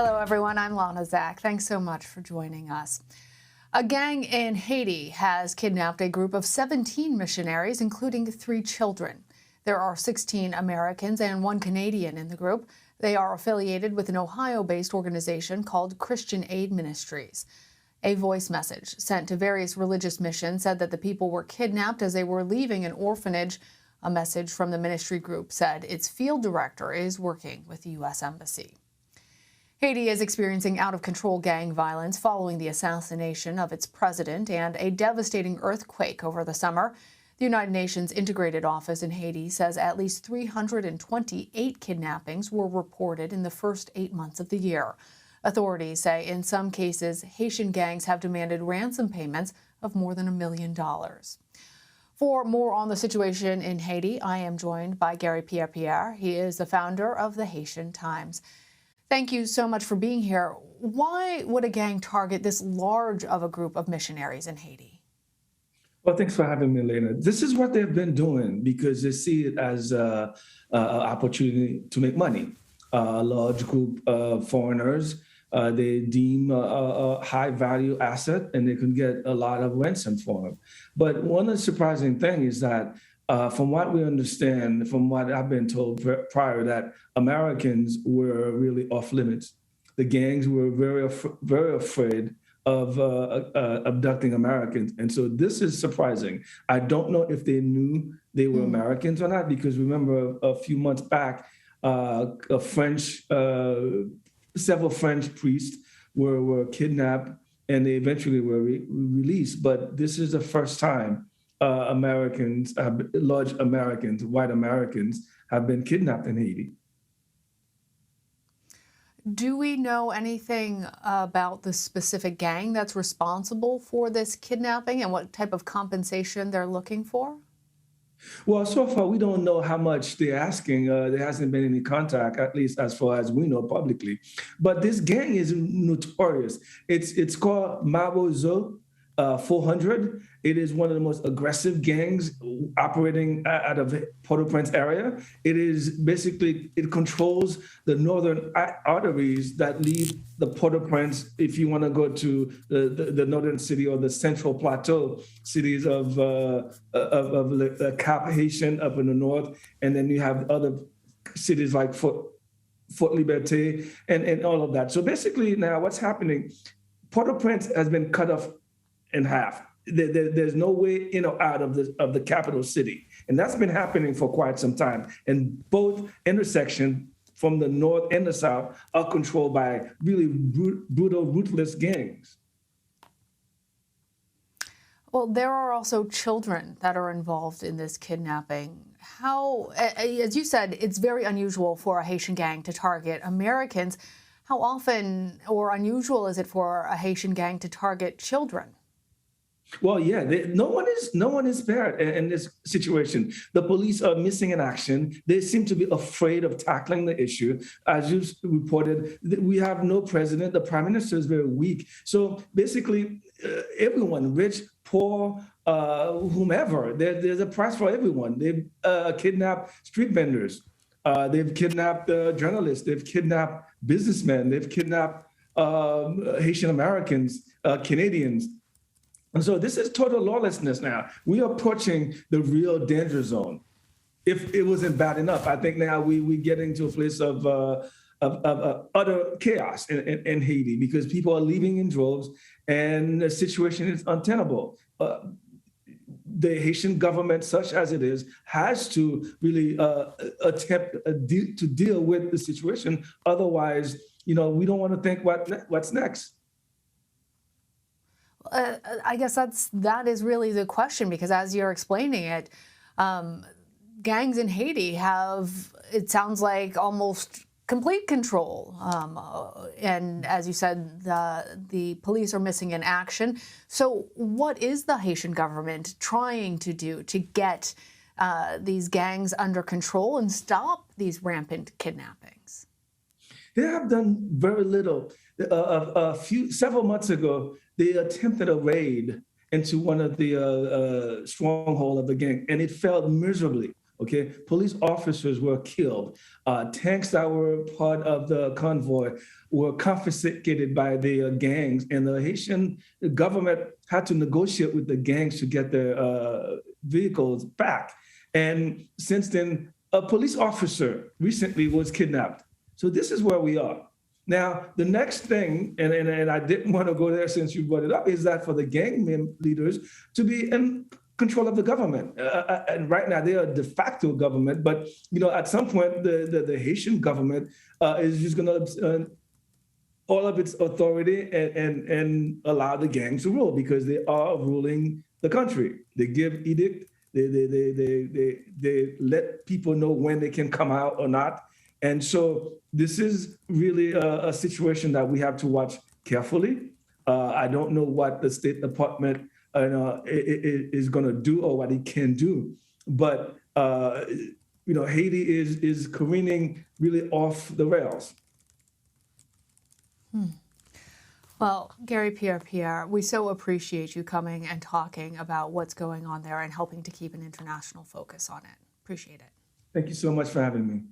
Hello, everyone. I'm Lana Zak. Thanks so much for joining us. A gang in Haiti has kidnapped a group of 17 missionaries, including 3 children. There are 16 Americans and 1 Canadian in the group. They are affiliated with an Ohio-based organization called Christian Aid Ministries. A voice message sent to various religious missions said that the people were kidnapped as they were leaving an orphanage. A message from the ministry group said its field director is working with the U.S. Embassy. Haiti is experiencing out-of-control gang violence following the assassination of its president and a devastating earthquake over the summer. The United Nations Integrated Office in Haiti says at least 328 kidnappings were reported in the first 8 months of the year. Authorities say in some cases, Haitian gangs have demanded ransom payments of more than $1 million. For more on the situation in Haiti, I am joined by Garry Pierre-Pierre. He is the founder of the Haitian Times. Thank you so much for being here. Why would a gang target this large of a group of missionaries in Haiti? Well, thanks for having me, Lana. This is what they've been doing because they see it as an opportunity to make money. A large group of foreigners, they deem a high-value asset, and they can get a lot of ransom for them. But one of the surprising things is that from what we understand, from what I've been told prior, that Americans were really off limits. The gangs were very afraid of abducting Americans. And so this is surprising. I don't know if they knew they were Americans or not, because remember a few months back, several French priests were kidnapped and they eventually were released. But this is the first time Americans, large Americans, white Americans, have been kidnapped in Haiti. Do we know anything about the specific gang that's responsible for this kidnapping and what type of compensation they're looking for? Well, so far, we don't know how much they're asking. There hasn't been any contact, at least as far as we know publicly. But this gang is notorious. It's called Mabozo 400. It is one of the most aggressive gangs operating out of Port-au-Prince area. It is basically, it controls the northern arteries that lead the Port-au-Prince if you want to go to the northern city or the central plateau cities of Cap Haitian up in the north. And then you have other cities like Fort Liberté and all of that. So basically now what's happening, Port-au-Prince has been cut off in half. There's no way in or out of the capital city. And that's been happening for quite some time. And both intersections from the north and the south are controlled by really brutal, ruthless gangs. Well, there are also children that are involved in this kidnapping. How, as you said, it's very unusual for a Haitian gang to target Americans. How often or unusual is it for a Haitian gang to target children? Well, yeah, no one is spared in this situation. The police are missing in action. They seem to be afraid of tackling the issue. As you reported, we have no president. The prime minister is very weak. So basically, everyone, rich, poor, whomever, there's a price for everyone. They've kidnapped street vendors. They've kidnapped journalists. They've kidnapped businessmen. They've kidnapped Haitian Americans, Canadians. And so this is total lawlessness now. We are approaching the real danger zone. If it wasn't bad enough, I think now we get into a place of utter chaos in Haiti because people are leaving in droves and the situation is untenable. The Haitian government, such as it is, has to really attempt to deal with the situation. Otherwise, we don't want to think what's next. I guess that is really the question, because as you're explaining it, gangs in Haiti have, it sounds like, almost complete control. And as you said, the police are missing in action. So what is the Haitian government trying to do to get these gangs under control and stop these rampant kidnappings? They have done very little. Several months ago, they attempted a raid into one of the stronghold of the gang, and it failed miserably. Okay, police officers were killed. Tanks that were part of the convoy were confiscated by the gangs, and the Haitian government had to negotiate with the gangs to get their vehicles back. And since then, a police officer recently was kidnapped. So this is where we are. Now, the next thing, and I didn't want to go there since you brought it up, is that for the gang leaders to be in control of the government. And right now they are de facto government, but at some point the Haitian government is just going to all of its authority and allow the gangs to rule because they are ruling the country. They give edict. They let people know when they can come out or not. And so this is really a situation that we have to watch carefully. I don't know what the State Department is going to do or what it can do, but Haiti is careening really off the rails. Well, Garry Pierre-Pierre, we so appreciate you coming and talking about what's going on there and helping to keep an international focus on it. Appreciate it. Thank you so much for having me.